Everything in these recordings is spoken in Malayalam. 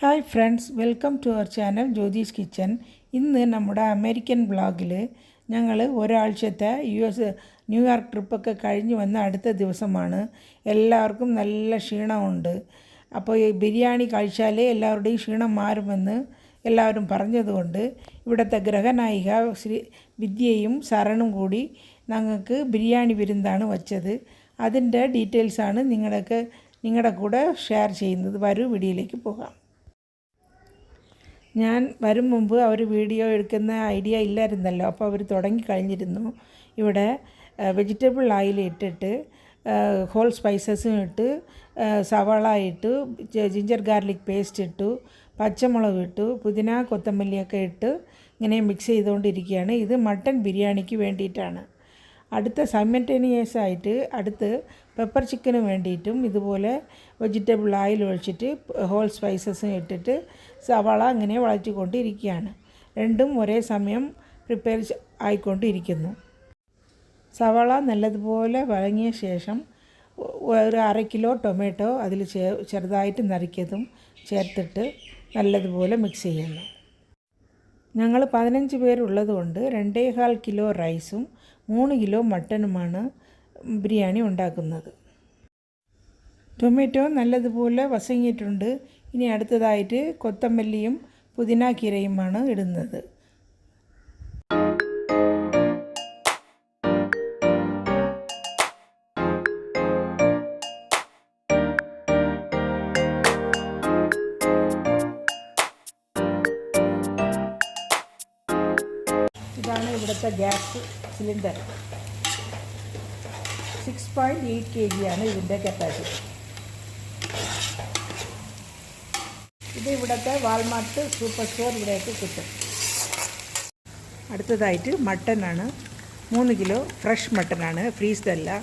Hi friends, welcome to our channel Jyothis kitchen. ഇന്ന് നമ്മുടെ അമേരിക്കൻ വ്ളോഗിൽ ഞങ്ങൾ ഒരാഴ്ചത്തെ ന്യൂയോർക്ക് ട്രിപ്പൊക്കെ കഴിഞ്ഞ് വന്ന അടുത്ത ദിവസമാണ്. എല്ലാവർക്കും നല്ല ക്ഷീണമുണ്ട്. അപ്പോൾ ഈ ബിരിയാണി കഴിച്ചാലേ എല്ലാവരുടെയും ക്ഷീണം മാറുമെന്ന് എല്ലാവരും പറഞ്ഞതുകൊണ്ട് ഇവിടുത്തെ ഗ്രഹനായിക വിദ്യയും സരണും കൂടി ഞങ്ങൾക്ക് ബിരിയാണി വിരുന്നാണ് വച്ചത്. അതിൻ്റെ ഡീറ്റെയിൽസാണ് നിങ്ങളുടെ കൂടെ ഷെയർ ചെയ്യുന്നത്. വരൂ വീഡിയോയിലേക്ക് പോകാം. ഞാൻ വരും മുമ്പ് അവർ വീഡിയോ എടുക്കുന്ന ഐഡിയ ഇല്ലായിരുന്നല്ലോ, അപ്പോൾ അവർ തുടങ്ങിക്കഴിഞ്ഞിരുന്നു. ഇവിടെ വെജിറ്റബിൾ ഓയിൽ ഇട്ടിട്ട് ഹോൾ സ്പൈസസും ഇട്ട് സവാള ഇട്ടു, ജിഞ്ചർ ഗാർലിക് പേസ്റ്റ് ഇട്ടു, പച്ചമുളക് ഇട്ടു, പുതിന കൊത്തമല്ലിയൊക്കെ ഇട്ട് ഇങ്ങനെ മിക്സ് ചെയ്തുകൊണ്ടിരിക്കുകയാണ്. ഇത് മട്ടൻ ബിരിയാണിക്ക് വേണ്ടിയിട്ടാണ്. അടുത്ത സൈമൾട്ടേനിയസ് ആയിട്ട് അടുത്ത് പെപ്പർ ചിക്കന് വേണ്ടിയിട്ടും ഇതുപോലെ വെജിറ്റബിൾ ഓയിൽ ഒഴിച്ചിട്ട് ഹോൾ സ്പൈസസും ഇട്ടിട്ട് സവാള അങ്ങനെ വഴറ്റിക്കൊണ്ടിരിക്കുകയാണ്. രണ്ടും ഒരേ സമയം പ്രിപ്പയർ ആയിക്കൊണ്ടിരിക്കുന്നു. സവാള നല്ലതുപോലെ വഴങ്ങിയ ശേഷം ഒരു 1/2 കിലോ ടൊമാറ്റോ അതിൽ ചെറുതായിട്ട് നറുക്കിയതും ചേർത്തിട്ട് നല്ലതുപോലെ മിക്സ് ചെയ്യുന്നു. ഞങ്ങൾ 15 പേരുള്ളതുകൊണ്ട് 2.25 കിലോ റൈസും 3 കിലോ മട്ടനുമാണ് ബിരിയാണി ഉണ്ടാക്കുന്നത്. ടൊമാറ്റോ നല്ലതുപോലെ വസങ്ങിയിട്ടുണ്ട്. ഇനി അടുത്തതായിട്ട് കൊത്തമല്ലിയും പുതിന കീരയുമാണ് ഇടുന്നത്. ഇതാണ് ഇവിടുത്തെ ഗ്യാസ് സിലിണ്ടർ. 6.8 kg ആണ് ഇതിൻ്റെ കപ്പാസിറ്റി. ഇത് ഇവിടുത്തെ വാൾമാർട്ട് സൂപ്പർ സ്റ്റോർ ഇവിടെയൊക്കെ കിട്ടും. അടുത്തതായിട്ട് മട്ടനാണ്. 3 കിലോ ഫ്രഷ് മട്ടനാണ്, ഫ്രീസ്ഡല്ല.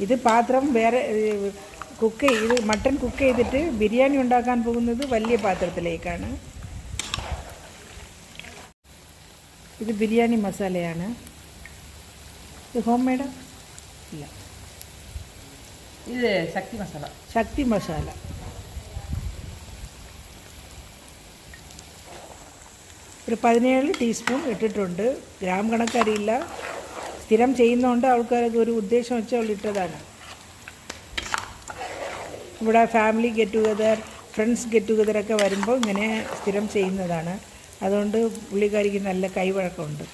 ഇത് പാത്രം വേറെ ഇത് മട്ടൻ കുക്ക് ചെയ്തിട്ട് ബിരിയാണി ഉണ്ടാക്കാൻ പോകുന്നത് വലിയ പാത്രത്തിലേക്കാണ്. ഇത് ബിരിയാണി മസാലയാണ്. ഇത് ഹോം മെയ്ഡാ? ഇല്ല, ഇത് ശക്തി മസാല. ഒരു 17 ടീസ്പൂൺ ഇട്ടിട്ടുണ്ട്. ഗ്രാം കണക്കറിയില്ല, സ്ഥിരം ചെയ്യുന്നതുകൊണ്ട് ആൾക്കാരത് ഒരു ഉദ്ദേശം വെച്ച് അവൾ ഇട്ടതാണ്. ഇവിടെ family get together, friends get ടുഗദറൊക്കെ വരുമ്പോൾ ഇങ്ങനെ സ്ഥിരം ചെയ്യുന്നതാണ്. അതുകൊണ്ട് പുള്ളിക്കാരിക്ക് നല്ല കൈവഴക്കമുണ്ട്.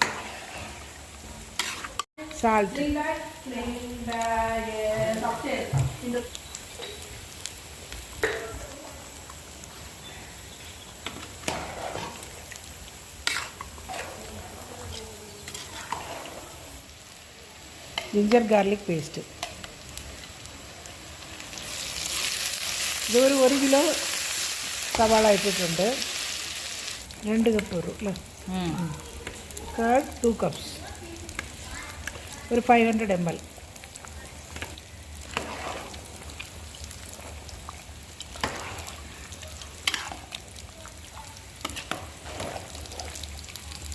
Salt, ginger garlic paste. ഇതൊരു 1 കിലോ സവാള ഇട്ടിട്ടുണ്ട്. 2 കപ്പ് വരും അല്ലേ. കർഡ് 2 കപ്സ്, ഒരു 500 ml.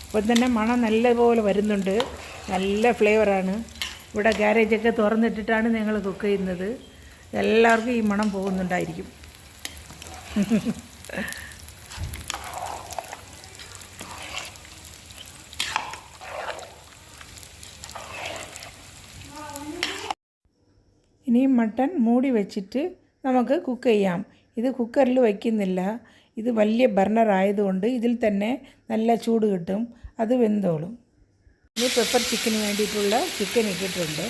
ഇപ്പം തന്നെ മണം നല്ലപോലെ വരുന്നുണ്ട്. നല്ല ഫ്ലേവറാണ്. ഇവിടെ ഗാരേജൊക്കെ തുറന്നിട്ടിട്ടാണ് ഞങ്ങൾ കുക്ക് ചെയ്യുന്നത്. എല്ലാവർക്കും ഈ മണം പോകുന്നുണ്ടായിരിക്കും. ഇനി മട്ടൺ മൂടി വെച്ചിട്ട് നമുക്ക് കുക്ക് ചെയ്യാം. ഇത് കുക്കറിൽ വയ്ക്കുന്നില്ല. ഇത് വലിയ ബർണർ ആയതുകൊണ്ട് ഇതിൽ തന്നെ നല്ല ചൂട് കിട്ടും, അത് വെന്തോളും. ഇനി പെപ്പർ ചിക്കന് വേണ്ടിയിട്ടുള്ള ചിക്കൻ ഇട്ടിട്ടുണ്ട്.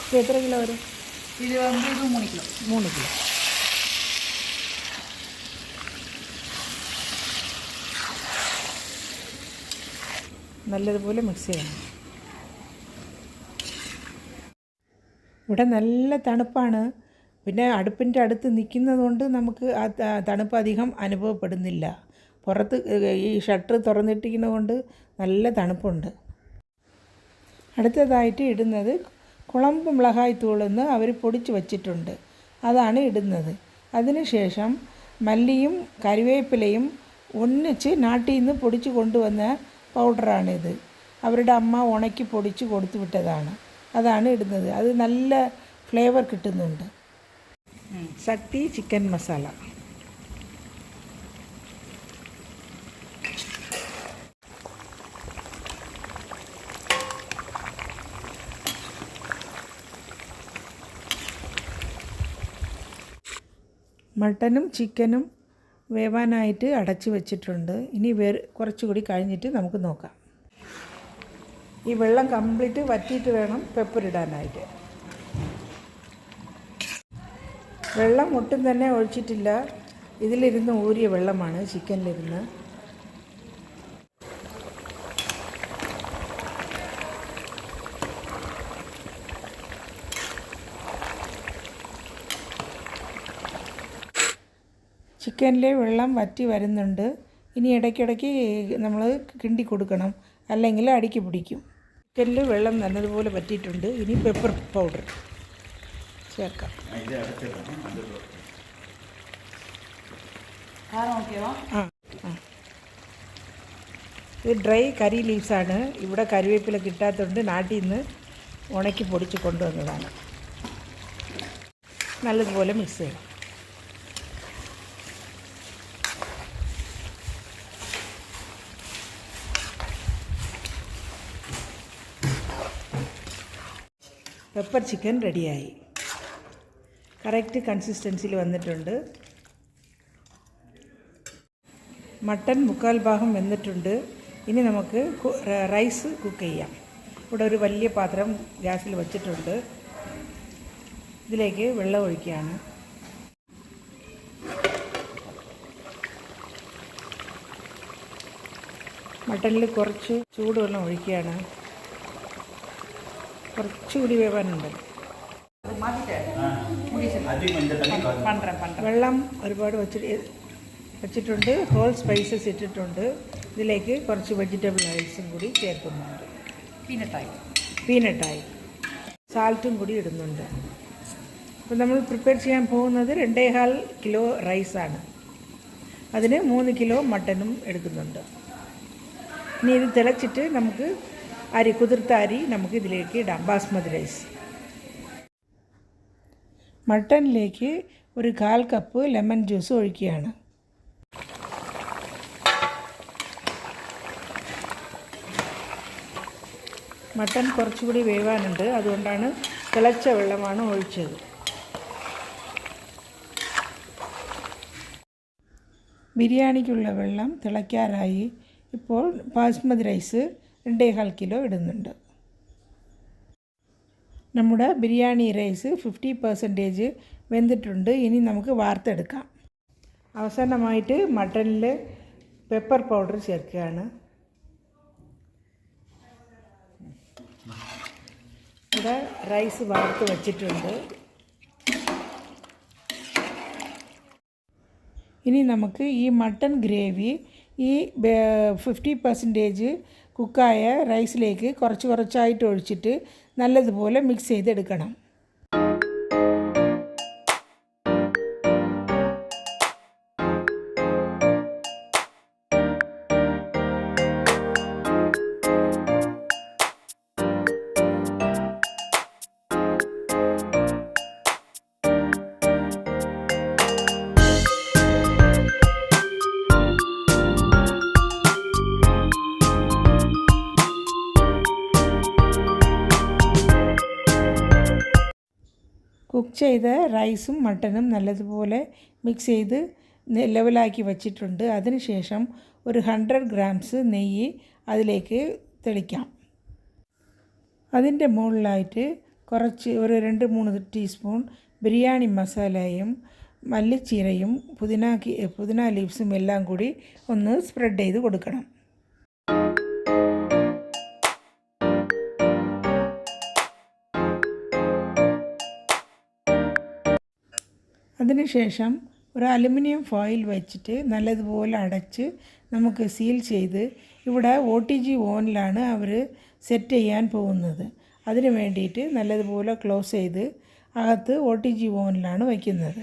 ഇത് എത്ര കിലോ വരും? ഇത് 3 കിലോ. 3 കിലോ. നല്ലതുപോലെ മിക്സ് ചെയ്യണം. ഇവിടെ നല്ല തണുപ്പാണ്. പിന്നെ അടുപ്പിൻ്റെ അടുത്ത് നിൽക്കുന്നതുകൊണ്ട് നമുക്ക് ആ തണുപ്പ് അധികം അനുഭവപ്പെടുന്നില്ല. പുറത്ത് ഈ ഷട്ടർ തുറന്നിട്ടിരിക്കുന്നതുകൊണ്ട് നല്ല തണുപ്പുണ്ട്. അടുത്തതായിട്ട് ഇടുന്നത് കുളമ്പ് മിളകായ് തൂളെന്ന് അവർ പൊടിച്ച് വച്ചിട്ടുണ്ട്, അതാണ് ഇടുന്നത്. അതിനുശേഷം മല്ലിയും കറിവേപ്പിലയും ഒന്നിച്ച് നാട്ടിൽ നിന്ന് പൊടിച്ച് കൊണ്ടുവന്ന പൗഡറാണിത്. അവരുടെ അമ്മ ഉണക്കി പൊടിച്ച് കൊടുത്തു വിട്ടതാണ്. അതാണ് ഇടുന്നത്. അത് നല്ല ഫ്ലേവർ കിട്ടുന്നുണ്ട്. ശക്തി ചിക്കൻ മസാല. മട്ടനും ചിക്കനും വേവാനായിട്ട് അടച്ച് വെച്ചിട്ടുണ്ട്. ഇനി കുറച്ചുകൂടി കഴിഞ്ഞിട്ട് നമുക്ക് നോക്കാം. ഈ വെള്ളം കംപ്ലീറ്റ് വറ്റിയിട്ട് വേണം പെപ്പർ ഇടാനായിട്ട്. വെള്ളം ഒട്ടും തന്നെ ഒഴിച്ചിട്ടില്ല. ഇതിലിരുന്ന് ഊരിയ വെള്ളമാണ് ചിക്കനിലിരുന്ന്. ചിക്കനിലെ വെള്ളം വറ്റി വരുന്നുണ്ട്. ഇനി ഇടയ്ക്കിടയ്ക്ക് നമ്മൾ കിണ്ടി കൊടുക്കണം, അല്ലെങ്കിൽ അടിക്ക് പിടിക്കും. ചിക്കനിൽ വെള്ളം നല്ലതുപോലെ വറ്റിയിട്ടുണ്ട്. ഇനി പെപ്പർ പൗഡർ ചേർക്കാം. ഇത് ഡ്രൈ കറി ലീവ്സാണ്. ഇവിടെ കറിവേപ്പില കിട്ടാത്തതുകൊണ്ട് നാട്ടിൽ നിന്ന് ഉണക്കി പൊടിച്ച് കൊണ്ടുവന്നതാണ്. നല്ലതുപോലെ മിക്സ് ചെയ്യണം. പെപ്പർ ചിക്കൻ റെഡിയായി. കറക്റ്റ് കൺസിസ്റ്റൻസിയിൽ വന്നിട്ടുണ്ട്. മട്ടൻ 3/4 ഭാഗം വെന്തിട്ടുണ്ട്. ഇനി നമുക്ക് റൈസ് കുക്ക് ചെയ്യാം. ഇവിടെ ഒരു വലിയ പാത്രം ഗ്യാസിൽ വച്ചിട്ടുണ്ട്. ഇതിലേക്ക് വെള്ളം ഒഴിക്കുകയാണ്. മട്ടനിൽ കുറച്ച് ചൂടുവെള്ളം ഒഴിക്കുകയാണ്. കുറച്ചുകൂടി വേവാനുണ്ട്. വെള്ളം ഒരുപാട് വെച്ചിട്ടുണ്ട്. ഹോൾ സ്പൈസസ് ഇട്ടിട്ടുണ്ട്. ഇതിലേക്ക് കുറച്ച് വെജിറ്റബിൾ ഓയിൽസും കൂടി ചേർക്കുന്നുണ്ട്. പീനട്ടായി സാൾട്ടും കൂടി ഇടുന്നുണ്ട്. അപ്പോൾ നമ്മൾ പ്രിപ്പയർ ചെയ്യാൻ പോകുന്നത് 2.25 കിലോ റൈസാണ്. അതിന് 3 കിലോ മട്ടനും എടുക്കുന്നുണ്ട്. ഇനി ഇത് തിളച്ചിട്ട് നമുക്ക് കുതിർത്ത അരി നമുക്ക് ഇതിലേക്ക് ഇടാം. ബാസ്മതി റൈസ്. മട്ടനിലേക്ക് ഒരു 1/4 കപ്പ് ലെമൺ ജ്യൂസ് ഒഴിക്കുകയാണ്. മട്ടൻ കുറച്ചുകൂടി വേവാനുണ്ട്. അതുകൊണ്ടാണ് തിളച്ച വെള്ളമാണ് ഒഴിച്ചത്. ബിരിയാണിക്കുള്ള വെള്ളം തിളയ്ക്കാറായി. ഇപ്പോൾ ബാസ്മതി റൈസ് 2.25 കിലോ ഇടുന്നുണ്ട്. നമ്മുടെ ബിരിയാണി റൈസ് 50% വെന്തിട്ടുണ്ട്. ഇനി നമുക്ക് വാർത്തെടുക്കാം. അവസാനമായിട്ട് മട്ടനിൽ പെപ്പർ പൗഡർ ചേർക്കുകയാണ്. ഇവിടെ റൈസ് വാർത്ത് വച്ചിട്ടുണ്ട്. ഇനി നമുക്ക് ഈ മട്ടൻ ഗ്രേവി ഈ 50% കുക്കായ റൈസിലേക്ക് കുറച്ചായിട്ട് ഒഴിച്ചിട്ട് നല്ലതുപോലെ മിക്സ് ചെയ്തെടുക്കണം. കുക്ക് ചെയ്ത റൈസും മട്ടനും നല്ലതുപോലെ മിക്സ് ചെയ്ത് ലെവലാക്കി വച്ചിട്ടുണ്ട്. അതിനുശേഷം ഒരു 100 ഗ്രാംസ് നെയ്യ് അതിലേക്ക് തെളിക്കാം. അതിൻ്റെ മുകളിലായിട്ട് കുറച്ച് ഒരു 2-3 ടീസ്പൂൺ ബിരിയാണി മസാലയും മല്ലിച്ചീരയും പുതിന ലീവ്സും എല്ലാം കൂടി ഒന്ന് സ്പ്രെഡ് ചെയ്ത് കൊടുക്കണം. അതിനുശേഷം ഒരു അലുമിനിയം ഫോയിൽ വെച്ചിട്ട് നല്ലതുപോലെ അടച്ച് നമുക്ക് സീൽ ചെയ്ത് ഇവിടെ OTG ഓവനിലാണ് അവർ സെറ്റ് ചെയ്യാൻ പോകുന്നത്. അതിന് വേണ്ടിയിട്ട് നല്ലതുപോലെ ക്ലോസ് ചെയ്ത് അകത്ത് OTG ഓവനിലാണ് വയ്ക്കുന്നത്.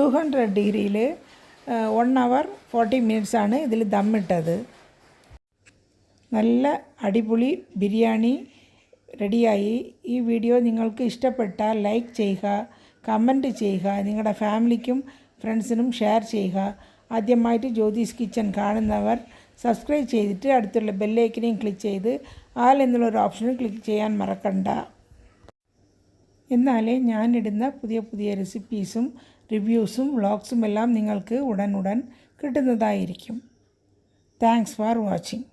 200 ഡിഗ്രിയിൽ 1 hour 40 minutes ആണ് ഇതിൽ ദമ്മിട്ടത്. നല്ല അടിപൊളി ബിരിയാണി റെഡിയായി. ഈ വീഡിയോ നിങ്ങൾക്ക് ഇഷ്ടപ്പെട്ടാൽ ലൈക്ക് ചെയ്യുക, കമൻറ്റ് ചെയ്യുക, നിങ്ങളുടെ ഫാമിലിക്കും ഫ്രണ്ട്സിനും ഷെയർ ചെയ്യുക. ആദ്യമായിട്ട് ജ്യോതിസ് കിച്ചൺ കാണുന്നവർ സബ്സ്ക്രൈബ് ചെയ്തിട്ട് അടുത്തുള്ള ബെല്ലൈക്കനെയും ക്ലിക്ക് ചെയ്ത് ആൽ എന്നുള്ളൊരു ഓപ്ഷനും ക്ലിക്ക് ചെയ്യാൻ മറക്കണ്ട. എന്നാലേ ഞാനിടുന്ന പുതിയ പുതിയ റെസിപ്പീസും റിവ്യൂസും വ്ളോഗ്സും എല്ലാം നിങ്ങൾക്ക് ഉടൻ കിട്ടുന്നതായിരിക്കും. Thanks for watching.